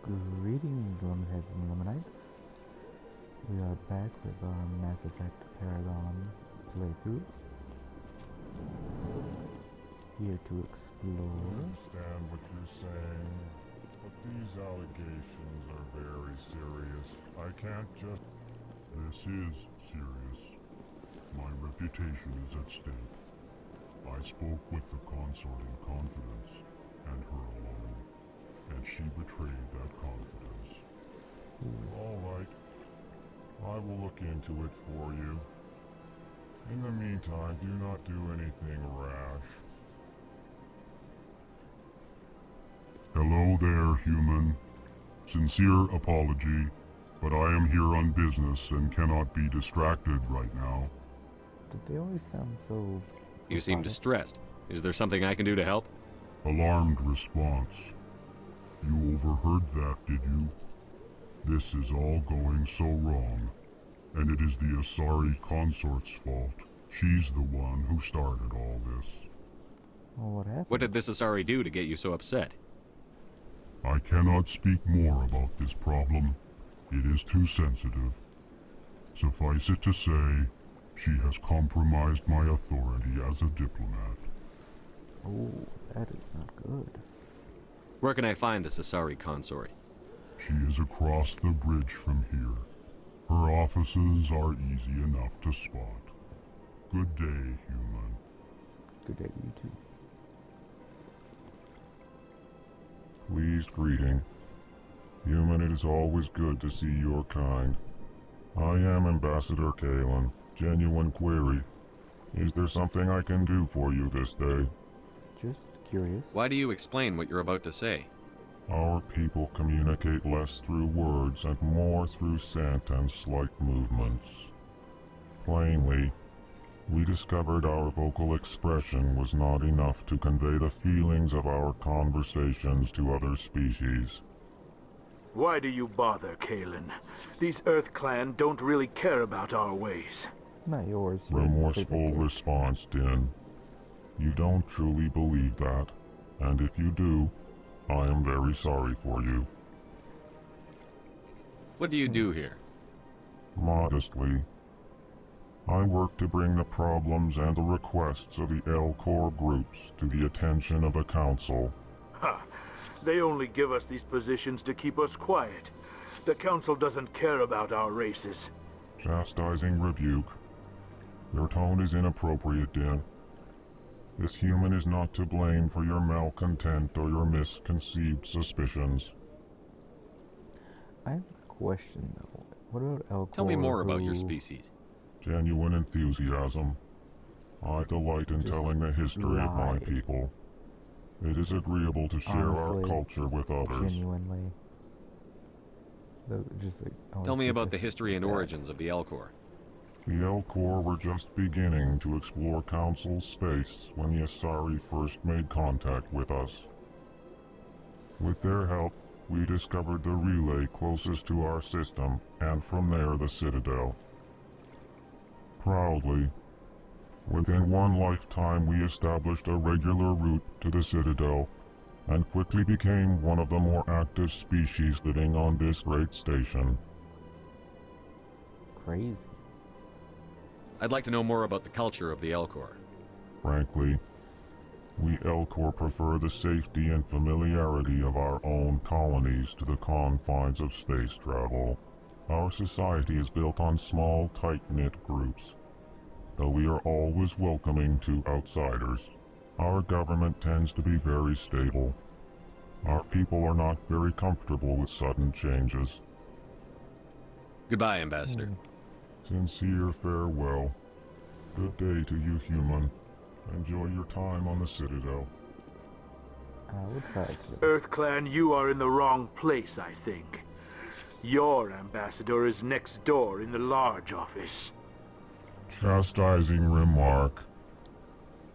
Greetings, Lemonheads and Lemonites. We are back with our Mass Effect Paragon playthrough. Here to I explore. understand what you're saying, but these allegations are very serious. I can't just... This is serious. My reputation is at stake. I spoke with the consort in confidence, and her alone, and she betrayed that confidence. All right. I will look into it for you. In the meantime, do not do anything rash. Hello there, human. Sincere apology, but I am here on business and cannot be distracted right now. Did they always sound so... You seem robotic? distressed. Is there something I can do to help? Alarmed response. You overheard that, did you? This is all going so wrong, and it is the Asari consort's fault. She's the one who started all this. Well, what happened? What did this Asari do to get you so upset? I cannot speak more about this problem. It is too sensitive. Suffice it to say, she has compromised my authority as a diplomat. Oh, that is not good. Where can I find this Asari consort? She is across the bridge from here. Her offices are easy enough to spot. Good day, human. Good day, you too. Pleased greeting. Human, it is always good to see your kind. I am Ambassador Kalen. Genuine query. Is there something I can do for you this day? Just curious. Why do you explain what you're about to say? Our people communicate less through words and more through scent and slight movements. Plainly, we discovered our vocal expression was not enough to convey the feelings of our conversations to other species. Why do you bother, Kalen? These Earth Clan don't really care about our ways. Not yours. your Remorseful favorite. response, Din. You don't truly believe that, and if you do, I am very sorry for you. What do you do here? Modestly, I work to bring the problems and the requests of the L-Corps groups to the attention of the Council. Ha! They only give us these positions to keep us quiet. The Council doesn't care about our races. Chastising rebuke. Your tone is inappropriate, Din. This human is not to blame for your malcontent or your misconceived suspicions. I have a question though. What about Elcor? Tell me more about your species. Genuine enthusiasm. I delight in Just telling the history of my lie. people. It is agreeable to share our Honestly, culture with others. Genuinely. Just like, I wanna Tell me keep about the this history and like that. origins of the L-Corps. The L-Corps were just beginning to explore Council space when the Asari first made contact with us. With their help, we discovered the relay closest to our system, and from there the Citadel. Proudly, within one lifetime we established a regular route to the Citadel, and quickly became one of the more active species living on this great station. Crazy. I'd like to know more about the culture of the L-Corps. Frankly, we L-Corps prefer the safety and familiarity of our own colonies to the confines of space travel. Our society is built on small, tight-knit groups, though we are always welcoming to outsiders. Our government tends to be very stable. Our people are not very comfortable with sudden changes. Goodbye, Ambassador. Sincere farewell. Good day to you, human. Enjoy your time on the Citadel. I would try to. Earth Clan, you are in the wrong place, I think. Your ambassador is next door in the large office. Chastising remark.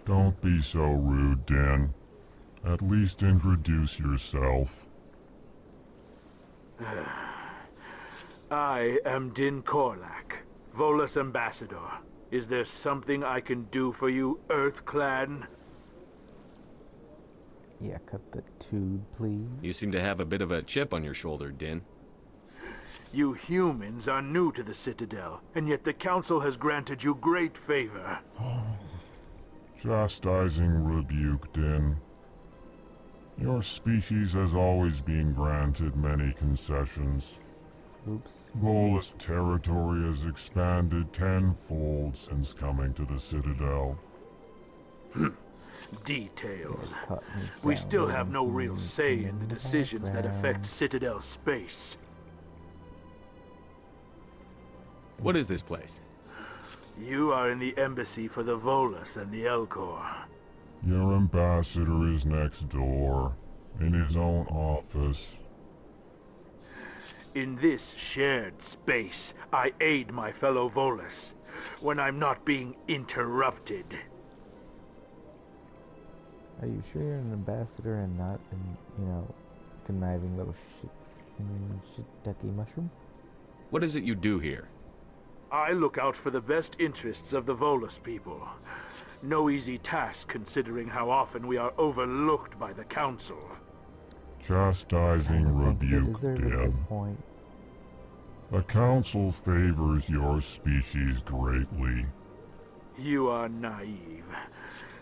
Don't be so rude, Din. At least introduce yourself. I am Din Korlak, Volus ambassador. Is there something I can do for you, Earth Clan? Yeah, cut the tube, please. You seem to have a bit of a chip on your shoulder, Din. You humans are new to the Citadel, and yet the Council has granted you great favor. Chastising rebuke, Din. Your species has always been granted many concessions. Oops. Volus territory has expanded tenfold since coming to the Citadel. Details. Cut me We down, still have no down, real down, say in the down, decisions that affect down. Citadel space. What is this place? You are in the embassy for the Volus and the Elcor. Your ambassador is next door, in his own office. In this shared space, I aid my fellow Volus when I'm not being interrupted. Are you sure you're an ambassador and not an, conniving little shit-ducky mushroom? What is it you do here? I look out for the best interests of the Volus people. No easy task considering how often we are overlooked by the Council. Chastising I think they rebuke, deserve it at this Din. point. The Council favors your species greatly. You are naive.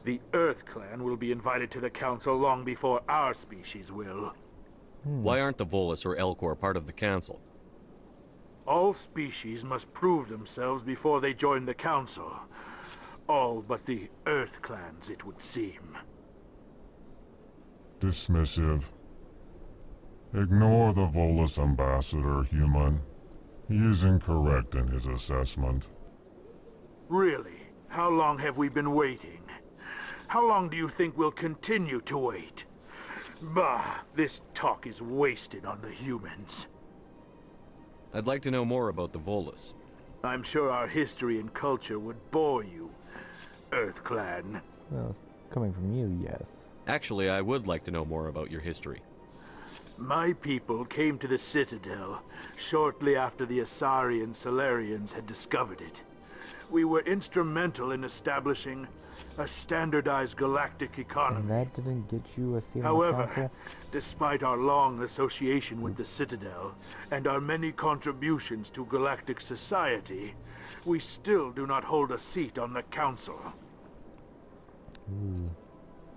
The Earth Clan will be invited to the Council long before our species will. Why aren't the Volus or Elcor part of the Council? All species must prove themselves before they join the Council. All but the Earth Clans, it would seem. Dismissive. Ignore the Volus ambassador, human. He is incorrect in his assessment. Really? How long have we been waiting? How long do you think we'll continue to wait? Bah, this talk is wasted on the humans. I'd like to know more about the Volus. I'm sure our history and culture would bore you, Earth Clan. Well, coming from you, yes. Actually, I would like to know more about your history. My people came to the Citadel shortly after the Asari and Salarians had discovered it. We were instrumental in establishing a standardized galactic economy. And that didn't get you a seat on the However, council? despite our long association with the Citadel and our many contributions to galactic society, we still do not hold a seat on the Council. Ooh.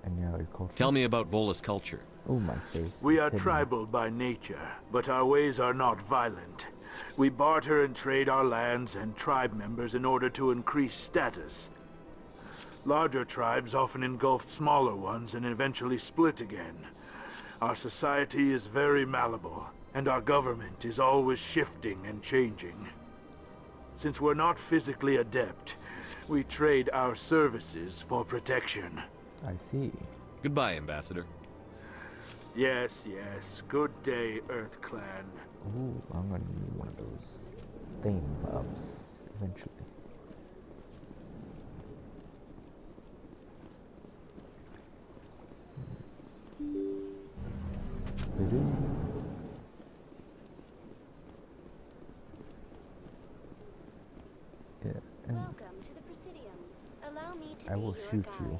And now your culture? Tell me about Volus culture. Oh, my face. We are Hidden. tribal by nature, but our ways are not violent. We barter and trade our lands and tribe members in order to increase status. Larger tribes often engulf smaller ones and eventually split again. Our society is very malleable, and our government is always shifting and changing. Since we're not physically adept, we trade our services for protection. I see. Goodbye, Ambassador. Yes, yes. Good day, Earth Clan. Ooh, I'm gonna need one of those theme buffs eventually. Yeah, and Welcome to the Presidium. Allow me to I be will your shoot guide. you.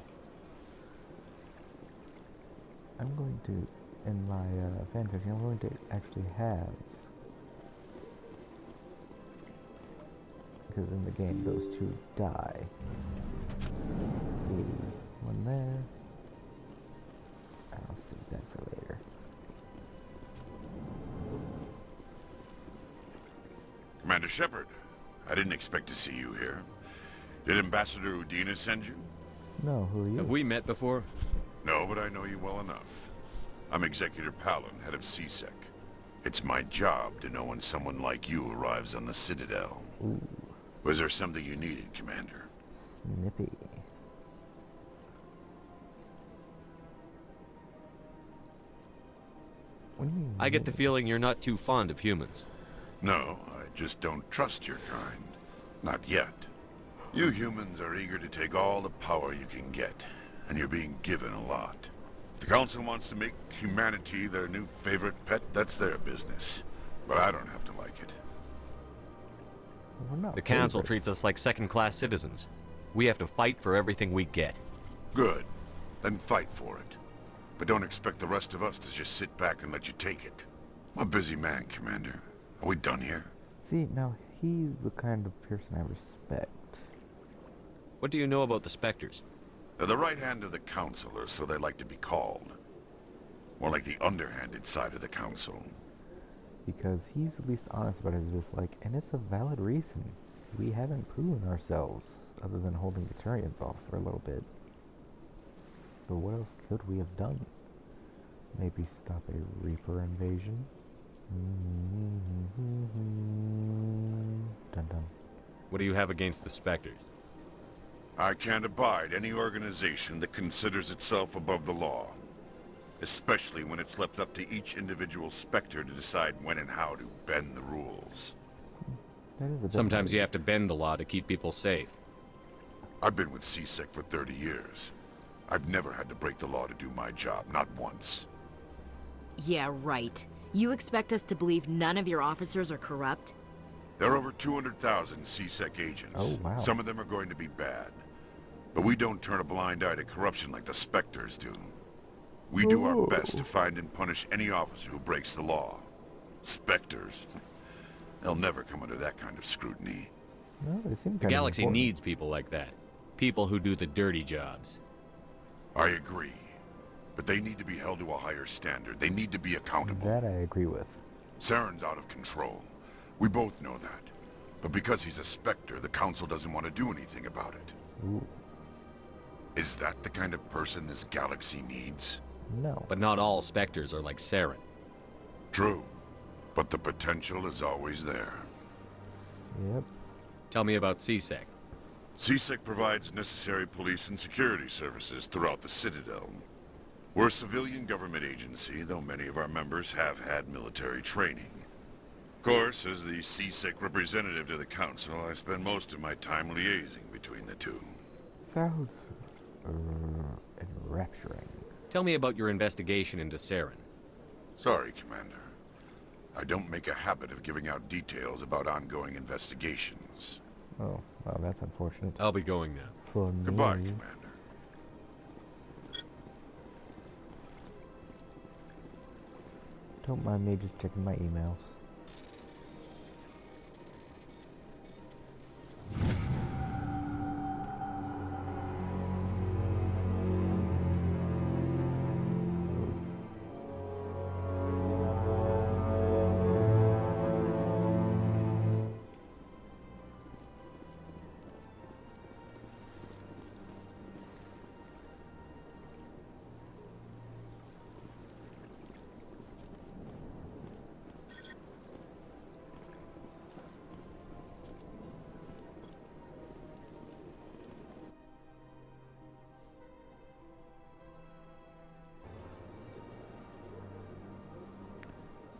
I'm going to, in my fanfiction, I'm going to actually have, because in the game those two die. The one there, I'll save that for later. Commander Shepard, I didn't expect to see you here. Did Ambassador Udina send you? No, who are you? Have we met before? No, but I know you well enough. I'm Executor Palin, head of CSEC. It's my job to know when someone like you arrives on the Citadel. Ooh, Was there something you needed, Commander? snippy. What do you mean? I get the snippy? feeling you're not too fond of humans. No, I just don't trust your kind. Not yet. You humans are eager to take all the power you can get, and you're being given a lot. If the Council wants to make humanity their new favorite pet, that's their business. But I don't have to like it. We're not The Council favorites. treats us like second-class citizens. We have to fight for everything we get. Good. Then fight for it. but don't expect the rest of us to just sit back and let you take it. I'm a busy man, Commander. Are we done here? See, now he's the kind of person I respect. What do you know about the Spectres? They're the right hand of the Council, or so they like to be called. More like the underhanded side of the Council. Because he's at least honest about his dislike, and it's a valid reason. We haven't proven ourselves, other than holding the Turians off for a little bit. So what else could we have done? Maybe stop a Reaper invasion? Dun dun. What do you have against the Spectres? I can't abide any organization that considers itself above the law. Especially when it's left up to each individual Spectre to decide when and how to bend the rules. That is a bit Sometimes late. you have to bend the law to keep people safe. I've been with CSEC for 30 years. I've never had to break the law to do my job, not once. Yeah, right. You expect us to believe none of your officers are corrupt? There are over 200,000 CSEC agents. Oh, wow. Some of them are going to be bad. But we don't turn a blind eye to corruption like the Spectres do. We do our best to find and punish any officer who breaks the law. Spectres, they'll never come under that kind of scrutiny. No, they seem The kind of galaxy important. needs people like that. People who do the dirty jobs. I agree. But they need to be held to a higher standard. They need to be accountable. That I agree with. Saren's out of control. We both know that. But because he's a Spectre, the Council doesn't want to do anything about it. Ooh, Is that the kind of person this galaxy needs? no. But not all Spectres are like Saren. True. But the potential is always there. Yep. Tell me about CSEC. CSEC provides necessary police and security services throughout the Citadel. We're a civilian government agency, though many of our members have had military training. Of course, as the CSEC representative to the Council, I spend most of my time liaising between the two. Sounds enrapturing. Tell me about your investigation into Saren. Sorry, Commander. I don't make a habit of giving out details about ongoing investigations. Oh, well, that's unfortunate. I'll be going now. For me. Goodbye, Commander. Don't mind me just checking my emails.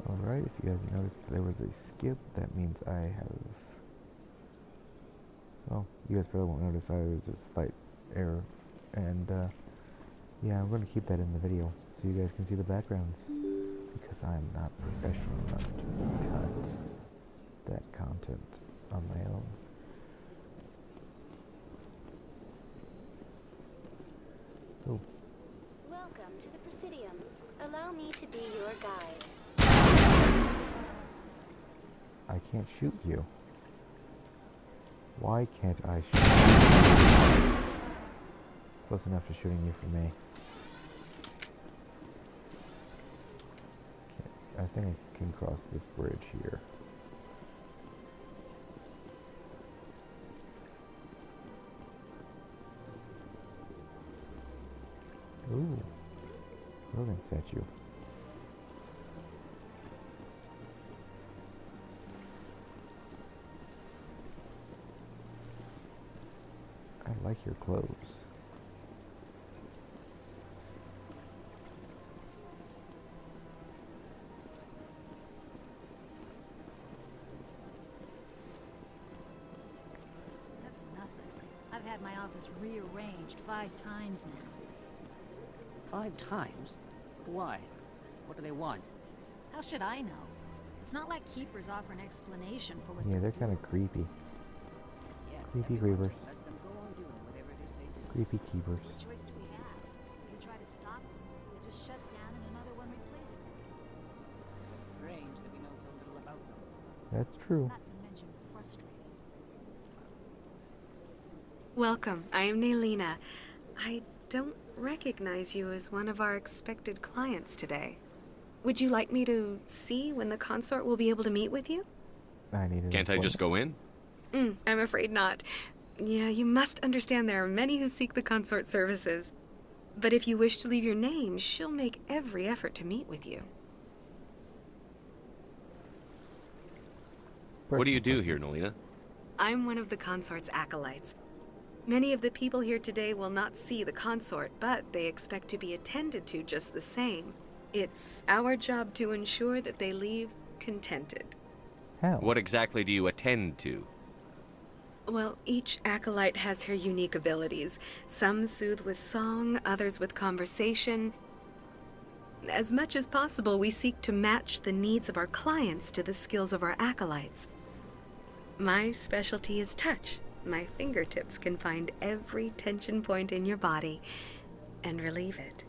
Alright, if you guys noticed there was a skip, that means I have... Well, you guys probably won't notice, there's a slight error. And, yeah, I'm going to keep that in the video, so you guys can see the backgrounds. Because I'm not professional enough to cut that content on my own. Oh, Welcome to the Presidium. Allow me to be your guide. I can't shoot you. Why can't I shoot you? Close enough to shooting you for me. Okay, I think I can cross this bridge here. Ooh, Rogan statue. I like your clothes. That's nothing. I've had my office rearranged 5 times now. 5 times? Why? What do they want? How should I know? It's not like keepers offer an explanation for what Yeah, they they're do. kind of creepy. Yeah, Creepy everyone creepers. just lets them go on doing whatever it is they do. Creepy keepers. What choice do we have? If we try to stop them, they just shut That's true. Not to mention frustrating. Welcome. I am Naylina. I don't recognize you as one of our expected clients today. Would you like me to see when the consort will be able to meet with you? I need an Can't I just appointment. go in? I'm afraid not. Yeah, you must understand there are many who seek the consort services. But if you wish to leave your name, she'll make every effort to meet with you. What do you do here, Nolina? I'm one of the consort's acolytes. Many of the people here today will not see the consort, but they expect to be attended to just the same. It's our job to ensure that they leave contented. How? What exactly do you attend to? Well, each acolyte has her unique abilities. Some soothe with song, others with conversation. As much as possible, we seek to match the needs of our clients to the skills of our acolytes. My specialty is touch. My fingertips can find every tension point in your body and relieve it.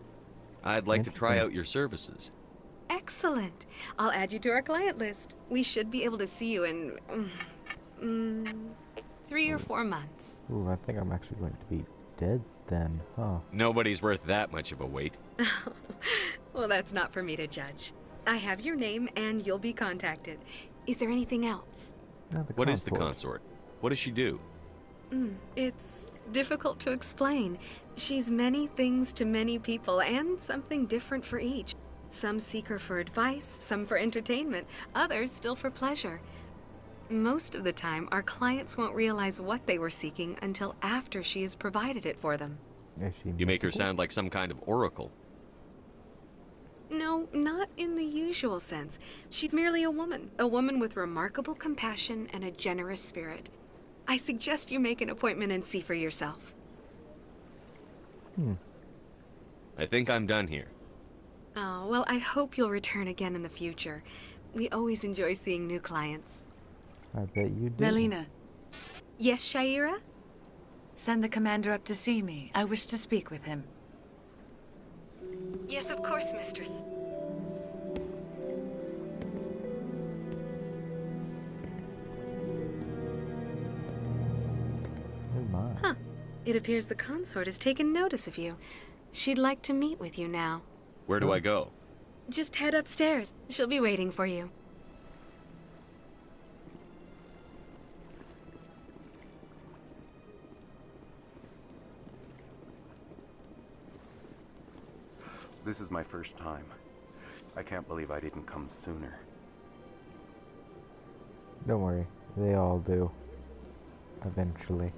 I'd like to try out your services. Excellent. I'll add you to our client list. We should be able to see you in 3 or 4 months. Ooh, I think I'm actually going to be dead then, huh? Nobody's worth that much of a wait. Well, that's not for me to judge. I have your name and you'll be contacted. Is there anything else? What is the consort? What does she do? It's difficult to explain. She's many things to many people and something different for each. Some seek her for advice, some for entertainment, others still for pleasure. Most of the time, our clients won't realize what they were seeking until after she has provided it for them. Is she You make her mystical? sound like some kind of oracle. No, not in the usual sense. She's merely a woman with remarkable compassion and a generous spirit. I suggest you make an appointment and see for yourself. I think I'm done here. Oh, well, I hope you'll return again in the future. We always enjoy seeing new clients. I bet you do. Naylina, Yes, Shaira? send the commander up to see me. I wish to speak with him. Yes, of course, mistress. Oh my. Huh. It appears the consort has taken notice of you. She'd like to meet with you now. Where do I go? Just head upstairs. She'll be waiting for you. This is my first time. I can't believe I didn't come sooner. Don't worry, they all do. Eventually.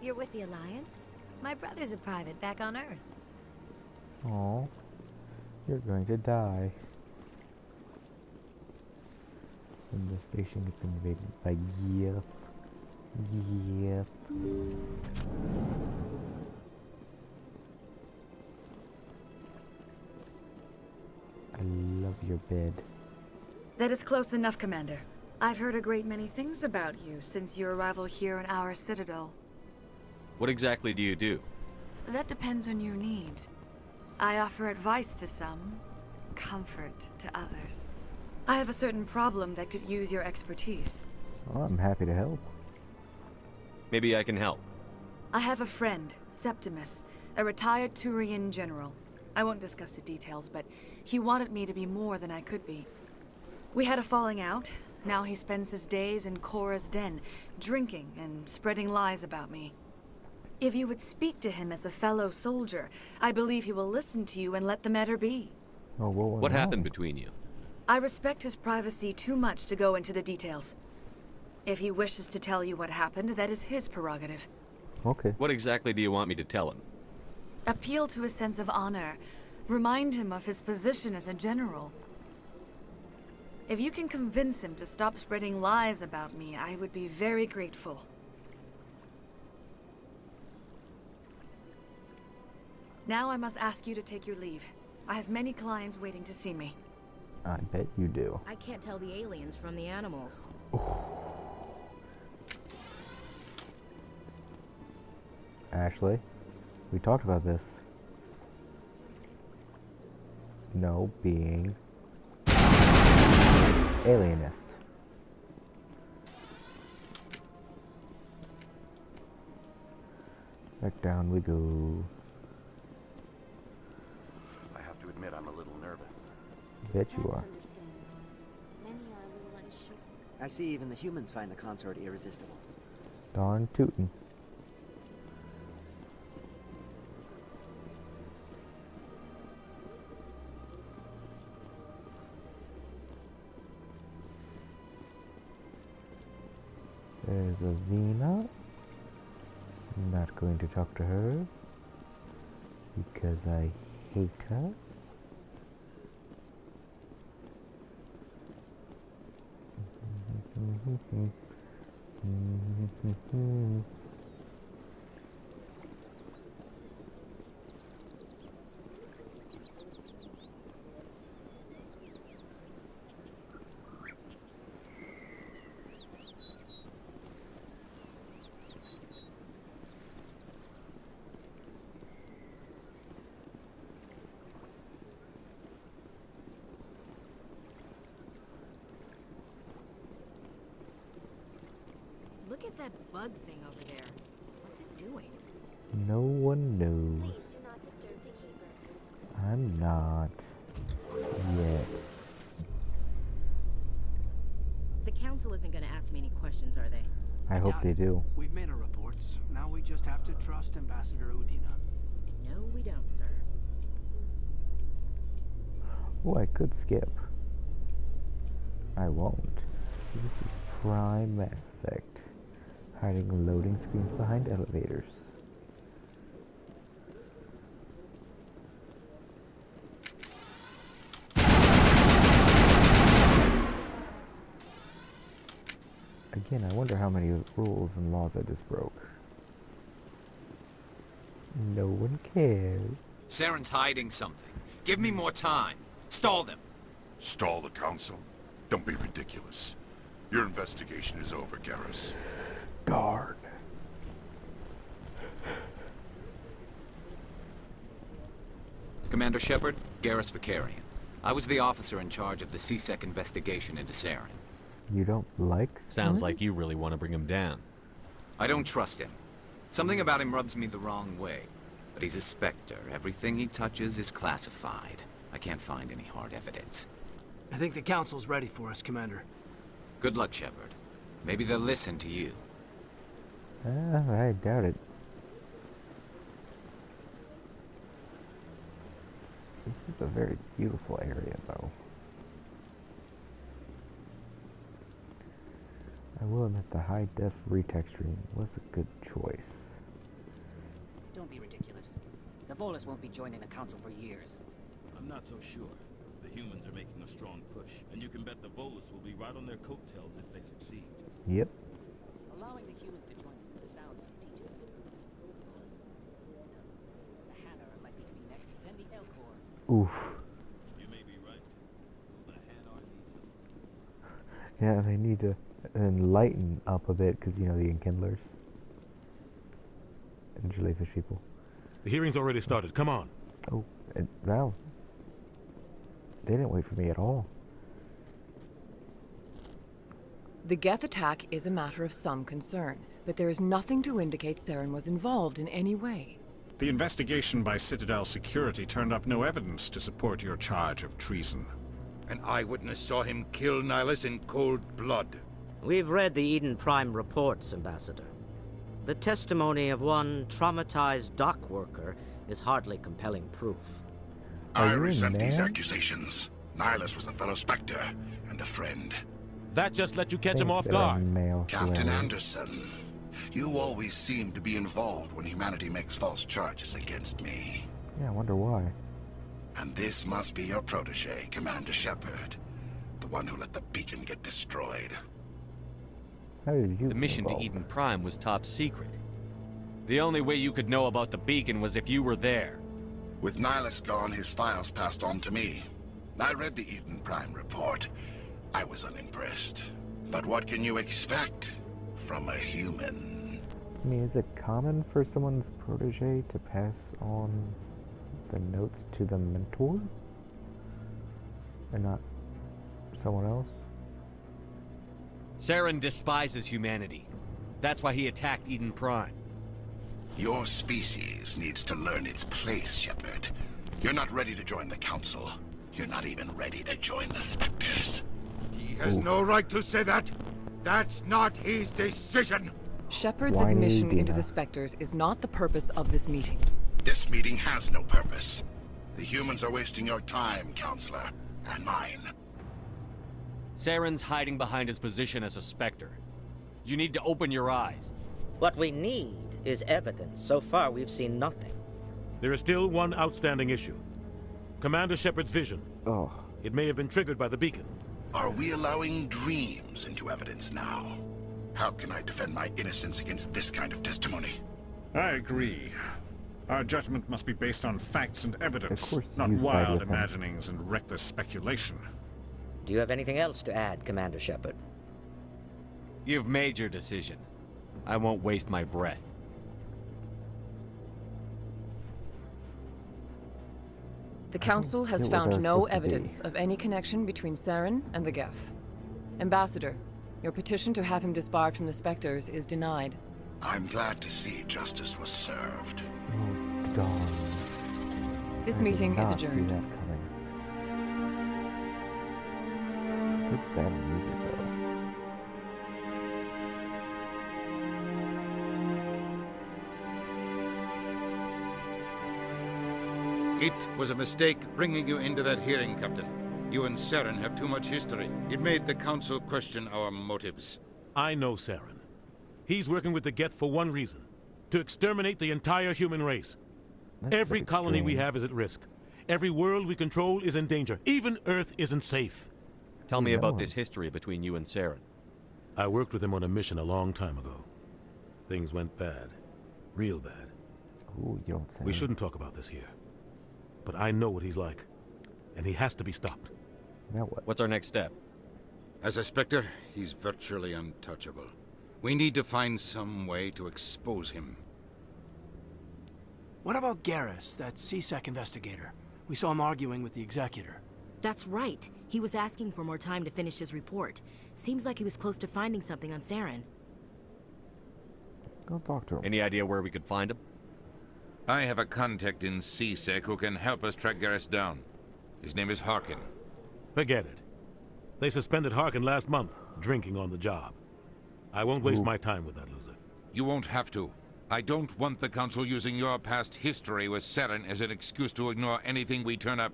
You're with the Alliance? My brother's a private back on Earth. Oh, you're going to die. And the station gets invaded by Yep. Yep. I love your bed. That is close enough, Commander. I've heard a great many things about you since your arrival here in our citadel. What exactly do you do? That depends on your needs. I offer advice to some, comfort to others. I have a certain problem that could use your expertise. Well, I'm happy to help. Maybe I can help. I have a friend, Septimus, a retired Turian general. I won't discuss the details, but he wanted me to be more than I could be. We had a falling out. Now he spends his days in Korra's den, drinking and spreading lies about me. If you would speak to him as a fellow soldier, I believe he will listen to you and let the matter be. Oh, what happened between you? I respect his privacy too much to go into the details. If he wishes to tell you what happened, that is his prerogative. Okay. What exactly do you want me to tell him? Appeal to his sense of honor. Remind him of his position as a general. If you can convince him to stop spreading lies about me, I would be very grateful. Now I must ask you to take your leave. I have many clients waiting to see me. I bet you do. I can't tell the aliens from the animals. Ashley, we talked about this. No being. Alienist. Back down we go. I have to admit, I'm a little nervous. Bet you are. I see even the humans find the consort irresistible. Darn tootin'. There's Avina. I'm not going to talk to her because I hate her. Look at that bug thing over there. What's it doing? No one knows. Please do not disturb the keepers. I'm not yet. The council isn't going to ask me any questions, are they? I hope they do. We've made our reports. Now we just have to trust Ambassador Udina. No, we don't, sir. Oh, I could skip. I won't. This is prime Mass Effect. Hiding loading screens behind elevators. Again, I wonder how many rules and laws I just broke. No one cares. Saren's hiding something. Give me more time. Stall them. Stall the council? Don't be ridiculous. Your investigation is over, Garrus. Darn. Commander Shepard, Garrus Vicarian. I was the officer in charge of the CSEC investigation into Saren. You don't like? Sounds like you really want to bring him down. I don't trust him. Something about him rubs me the wrong way. But he's a Spectre. Everything he touches is classified. I can't find any hard evidence. I think the council's ready for us, Commander. Good luck, Shepard. Maybe they'll listen to you. I doubt it. This is a very beautiful area, though. I will admit the high-def retexturing was a good choice. Don't be ridiculous. The Volus won't be joining the council for years. I'm not so sure. The humans are making a strong push, and you can bet the Volus will be right on their coattails if they succeed. Yep. Allowing the humans to join us is the sounds of teaching. The Hanna are likely to be next, then the Elcor. Oof. You may be right. Will the Hanna need to... Yeah, they need to enlighten up a bit, because, you know, the Enkindlers. And Jellyfish people. The hearing's already started. Come on. Oh, wow. They didn't wait for me at all. The Geth attack is a matter of some concern, but there is nothing to indicate Saren was involved in any way. The investigation by Citadel Security turned up no evidence to support your charge of treason. An eyewitness saw him kill Nihilus in cold blood. We've read the Eden Prime reports, Ambassador. The testimony of one traumatized dock worker is hardly compelling proof. I resent these accusations. Nihilus was a fellow Spectre and a friend. That just let you catch him off guard. Captain Anderson, you always seem to be involved when humanity makes false charges against me. Yeah, I wonder why. And this must be your protege, Commander Shepard. The one who let the beacon get destroyed. How did you The mission to Eden Prime was top secret. The only way you could know about the beacon was if you were there. With Nihilus gone, his files passed on to me. I read the Eden Prime report. I was unimpressed. But what can you expect from a human? I mean, is it common for someone's protege to pass on the notes to the mentor? And not someone else? Saren despises humanity. That's why he attacked Eden Prime. Your species needs to learn its place, Shepard. You're not ready to join the Council. You're not even ready to join the Spectres. He has no right to say that. That's not his decision. Shepard's admission into the Spectres is not the purpose of this meeting. This meeting has no purpose. The humans are wasting your time, Counselor, and mine. Saren's hiding behind his position as a Spectre. You need to open your eyes. What we need is evidence. So far, we've seen nothing. There is still one outstanding issue. Commander Shepard's vision. Oh. It may have been triggered by the beacon. Are we allowing dreams into evidence now? How can I defend my innocence against this kind of testimony? I agree. Our judgment must be based on facts and evidence, Of course not you side wild with him. imaginings and reckless speculation. Do you have anything else to add, Commander Shepard? You've made your decision. I won't waste my breath. The Council has It was found no supposed to be. evidence of any connection between Saren and the Geth. Ambassador, your petition to have him disbarred from the Spectres is denied. I'm glad to see justice was served. Oh, God. This I did meeting is not see adjourned. that coming. Good bad music, though. It was a mistake bringing you into that hearing, Captain. You and Saren have too much history. It made the Council question our motives. I know Saren. He's working with the Geth for one reason. To exterminate the entire human race. Every colony we have is at risk. Every world we control is in danger. Even Earth isn't safe. Tell me about this history between you and Saren. I worked with him on a mission a long time ago. Things went bad. Real bad. Ooh, you don't say. We shouldn't talk about this here. But I know what he's like. And he has to be stopped. Now what? What's our next step? As a Spectre, he's virtually untouchable. We need to find some way to expose him. What about Garrus, that CSEC investigator? We saw him arguing with the Executor. That's right. He was asking for more time to finish his report. Seems like he was close to finding something on Saren. Go talk to him. Any idea where we could find him? I have a contact in CSEC who can help us track Garrus down. His name is Harkin. Forget it. They suspended Harkin last month, drinking on the job. I won't waste my time with that loser. You won't have to. I don't want the Council using your past history with Saren as an excuse to ignore anything we turn up.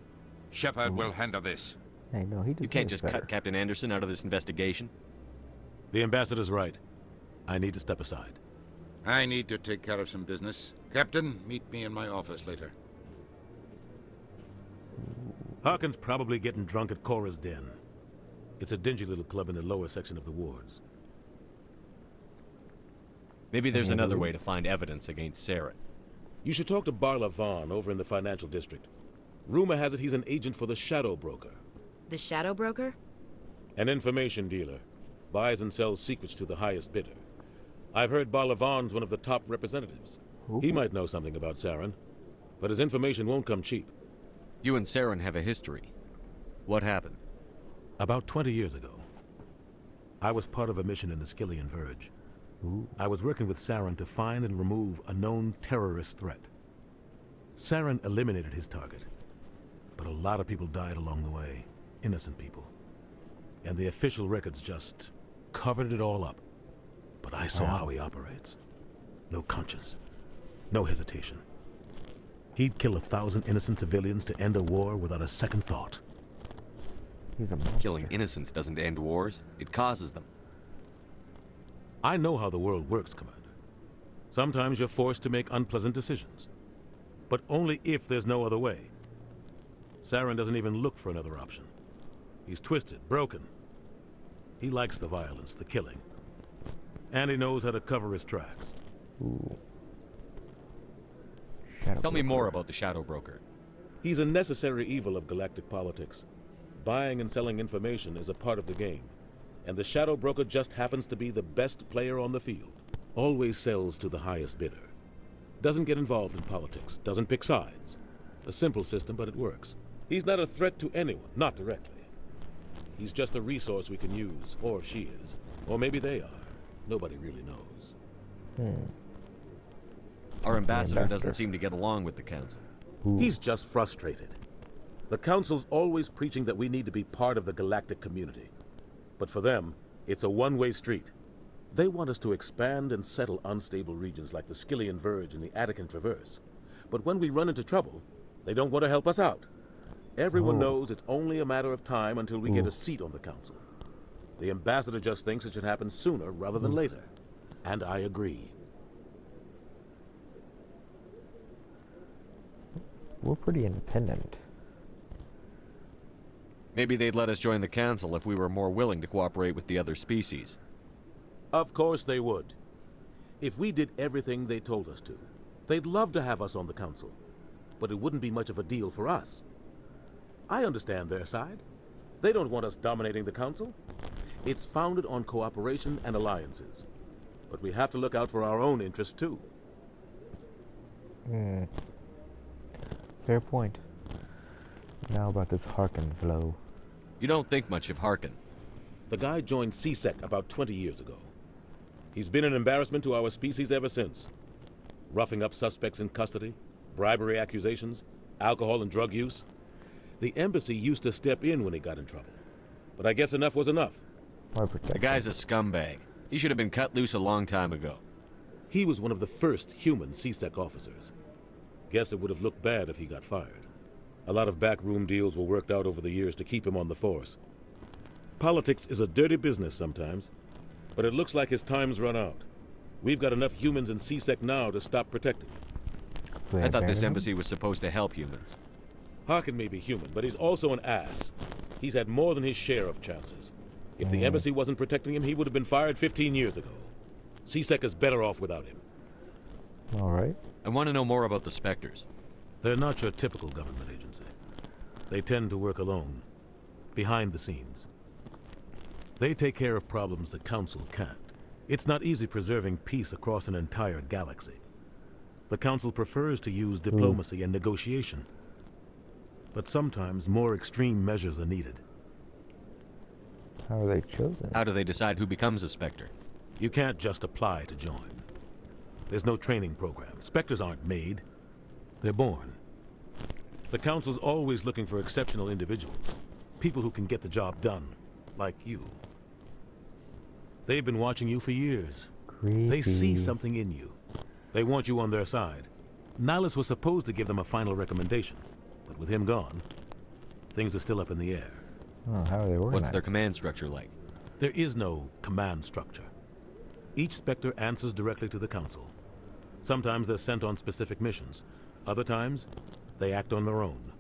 Shepard will handle this. Hey, no, he You can't just cut Captain Anderson out of this investigation. The ambassador's right. I need to step aside. I need to take care of some business. Captain, meet me in my office later. Harkin's probably getting drunk at Cora's Den. It's a dingy little club in the lower section of the wards. Maybe there's another way to find evidence against Saren. You should talk to Barla Vaughn over in the financial district. Rumor has it he's an agent for the Shadow Broker. The Shadow Broker? An information dealer. Buys and sells secrets to the highest bidder. I've heard Barla Vaughn's one of the top representatives. He might know something about Saren, but his information won't come cheap. You and Saren have a history. What happened? About 20 years ago, I was part of a mission in the Skillian Verge. I was working with Saren to find and remove a known terrorist threat. Saren eliminated his target, but a lot of people died along the way, innocent people. And the official records just covered it all up. But I saw how he operates. No conscience, no hesitation. He'd kill 1,000 innocent civilians to end a war without a second thought. Killing innocents doesn't end wars, it causes them. I know how the world works, Commander. Sometimes you're forced to make unpleasant decisions. But only if there's no other way. Saren doesn't even look for another option. He's twisted, broken. He likes the violence, the killing. And he knows how to cover his tracks. Tell me more about the Shadow Broker. He's a necessary evil of galactic politics. Buying and selling information is a part of the game. And the Shadow Broker just happens to be the best player on the field. Always sells to the highest bidder. Doesn't get involved in politics, doesn't pick sides. A simple system, but it works. He's not a threat to anyone, not directly. He's just a resource we can use, or she is, Or maybe they are. Nobody really knows. Our ambassador doesn't seem to get along with the council. He's just frustrated. The council's always preaching that we need to be part of the galactic community. But for them, it's a one-way street. They want us to expand and settle unstable regions like the Skillian Verge and the Attican Traverse. But when we run into trouble, they don't want to help us out. Everyone knows it's only a matter of time until we get a seat on the council. The ambassador just thinks it should happen sooner rather than later. And I agree. We're pretty independent. Maybe they'd let us join the council if we were more willing to cooperate with the other species. Of course they would. If we did everything they told us to, they'd love to have us on the council. But it wouldn't be much of a deal for us. I understand their side. They don't want us dominating the council. It's founded on cooperation and alliances. But we have to look out for our own interests too. Fair point. Now about this Harkin flow. You don't think much of Harkin. The guy joined CSEC about 20 years ago. He's been an embarrassment to our species ever since. Roughing up suspects in custody, bribery accusations, alcohol and drug use. The embassy used to step in when he got in trouble. But I guess enough was enough. The guy's a scumbag. He should have been cut loose a long time ago. He was one of the first human CSEC officers. Guess it would have looked bad if he got fired. A lot of backroom deals were worked out over the years to keep him on the force. Politics is a dirty business sometimes, but it looks like his time's run out. We've got enough humans in CSEC now to stop protecting him. I thought this embassy was supposed to help humans. Harkin may be human, but he's also an ass. He's had more than his share of chances. If the embassy wasn't protecting him, he would have been fired 15 years ago. CSEC is better off without him. All right. I want to know more about the Spectres. They're not your typical government agency. They tend to work alone, behind the scenes. They take care of problems the Council can't. It's not easy preserving peace across an entire galaxy. The Council prefers to use diplomacy and negotiation. But sometimes more extreme measures are needed. How are they chosen? How do they decide who becomes a Spectre? You can't just apply to join. There's no training program. Spectres aren't made. They're born. The Council's always looking for exceptional individuals. People who can get the job done. Like you. They've been watching you for years. Creepy. They see something in you. They want you on their side. Nihilus was supposed to give them a final recommendation. But with him gone, things are still up in the air. Oh, how are they organized? What's their command structure like? There is no command structure. Each Spectre answers directly to the Council. Sometimes they're sent on specific missions. Other times, they act on their own.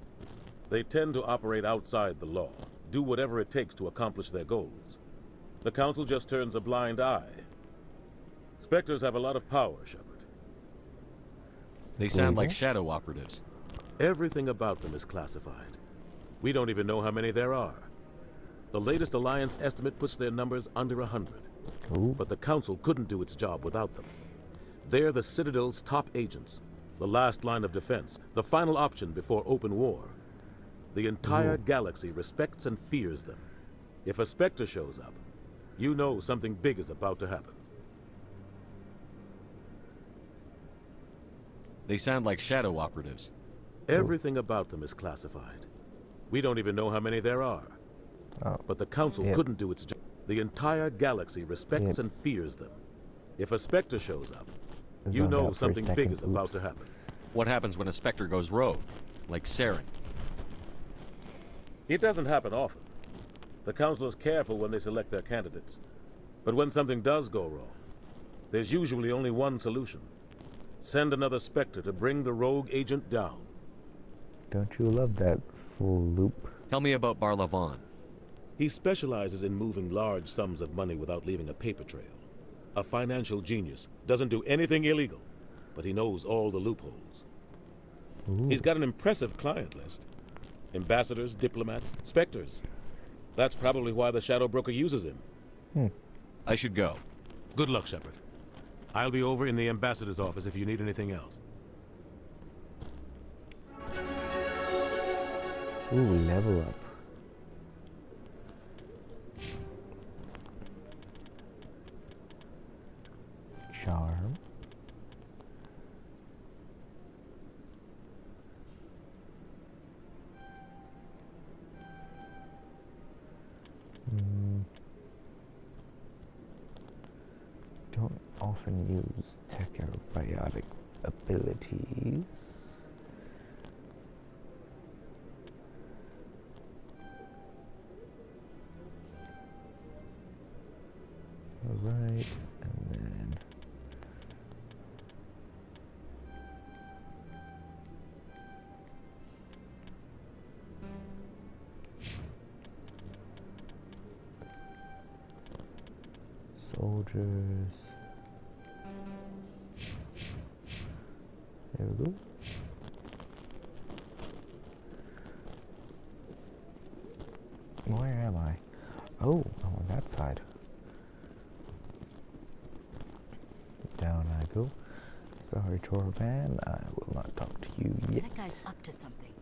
They tend to operate outside the law, do whatever it takes to accomplish their goals. The Council just turns a blind eye. Spectres have a lot of power, Shepard. They sound like shadow operatives. Everything about them is classified. We don't even know how many there are. The latest Alliance estimate puts their numbers under 100. But the Council couldn't do its job without them. They're the Citadel's top agents, the last line of defense, the final option before open war. The entire galaxy respects and fears them. If a Spectre shows up, you know something big is about to happen. They sound like shadow operatives. Everything about them is classified. We don't even know how many there are. But the Council couldn't do its job. The entire galaxy respects and fears them. If a Spectre shows up, you know something big is about to happen. What happens when a Spectre goes rogue? Like Saren? It doesn't happen often. The Council is careful when they select their candidates. But when something does go wrong, there's usually only one solution. Send another Spectre to bring the rogue agent down. Don't you love that full loop? Tell me about Barlavon. He specializes in moving large sums of money without leaving a paper trail. A financial genius, doesn't do anything illegal, but he knows all the loopholes. He's got an impressive client list. Ambassadors, diplomats, Spectres. That's probably why the Shadow Broker uses him. I should go. Good luck, Shepard. I'll be over in the ambassador's office if you need anything else. Ooh, level up. often use technobiotic abilities. Alright, and then soldiers. There we go. Where am I? Oh, I'm on that side. Down I go. Sorry, Torban, I will not talk to you yet. That guy's up to something.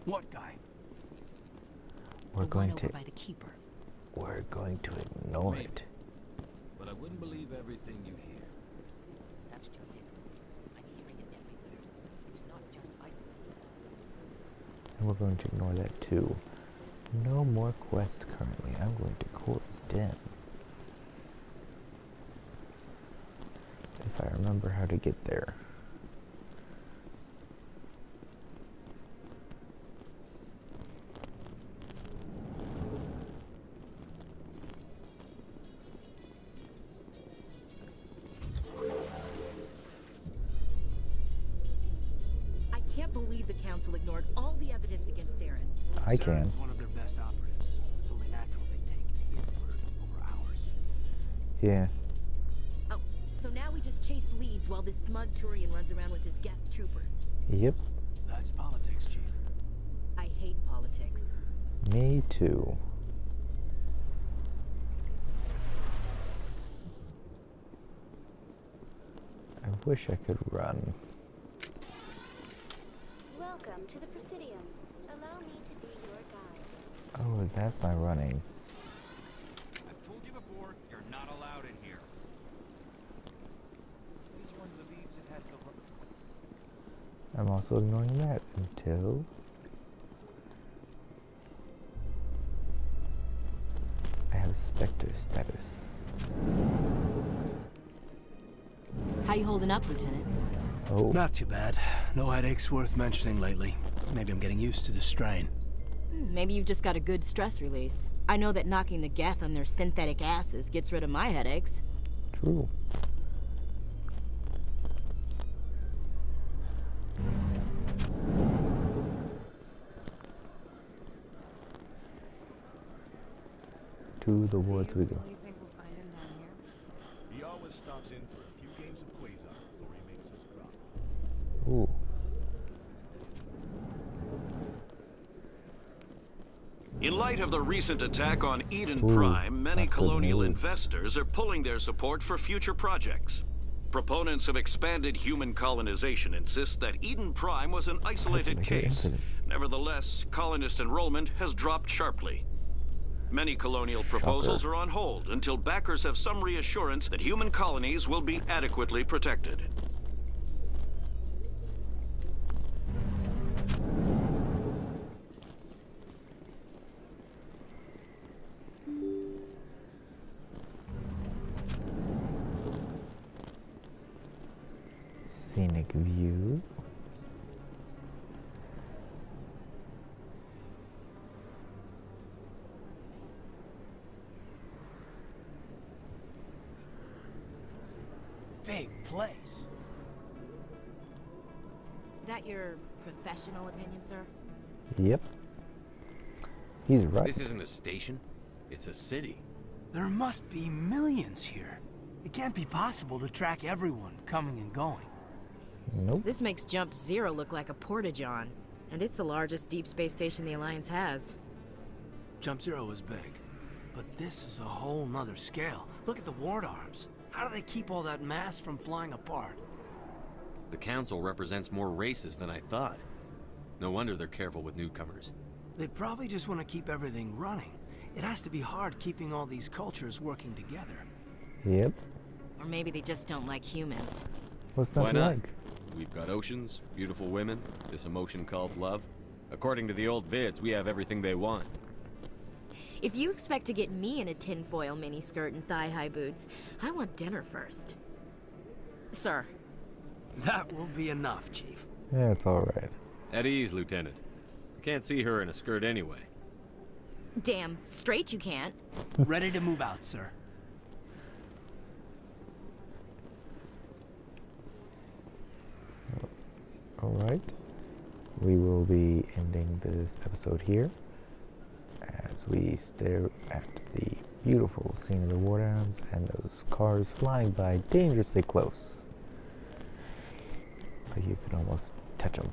What guy? We're going over to. by the keeper. We're going to ignore it. But I wouldn't believe everything you hear. That's just it. I'm hearing it everywhere. It's not just I. And we're going to ignore that too. No more quest currently. I'm going to Court's Den. If I remember how to get there. I can't believe the Council ignored all the evidence against Saren. I can. Saren's one of their best operatives. It's only natural they take his word over ours. Yeah. Oh, so now we just chase leads while this smug Turian runs around with his Geth troopers. Yep. That's politics, Chief. I hate politics. Me too. I wish I could run. Welcome to the Presidium. Allow me to be your guide. Oh, that's my running. I've told you before, you're not allowed in here. This one believes it has the I'm also ignoring that until I have Spectre status. How you holding up, Lieutenant? Oh. Not too bad. No headaches worth mentioning lately. Maybe I'm getting used to the strain. Maybe you've just got a good stress release. I know that knocking the Geth on their synthetic asses gets rid of my headaches. True. To the woods we go. You think we'll find him down here? He always stops in for a few games of Quasar before he makes his drop. Ooh. In light of the recent attack on Eden Ooh, Prime, many that's good colonial news. investors are pulling their support for future projects. Proponents of expanded human colonization insist that Eden Prime was an isolated case. Nevertheless, colonist enrollment has dropped sharply. Many colonial proposals are on hold until backers have some reassurance that human colonies will be adequately protected. Scenic view. Big place. That your professional opinion, sir? Yep. He's right. This isn't a station. It's a city. There must be millions here. It can't be possible to track everyone coming and going. Nope. This makes Jump Zero look like a porta-john. And it's the largest deep space station the Alliance has. Jump Zero is big. But this is a whole nother scale. Look at the ward arms. How do they keep all that mass from flying apart? The Council represents more races than I thought. No wonder they're careful with newcomers. They probably just want to keep everything running. It has to be hard keeping all these cultures working together. Yep. Or maybe they just don't like humans. What's Why that not? like? We've got oceans, beautiful women, this emotion called love. According to the old vids, we have everything they want. If you expect to get me in a tinfoil miniskirt and thigh-high boots, I want dinner first. Sir. That will be enough, Chief. Yeah, it's alright. At ease, Lieutenant. I can't see her in a skirt anyway. Damn, straight you can't. Ready to move out, sir. Alright. We will be ending this episode here as we stare at the beautiful scene of the war dams and those cars flying by dangerously close. But you can almost touch them.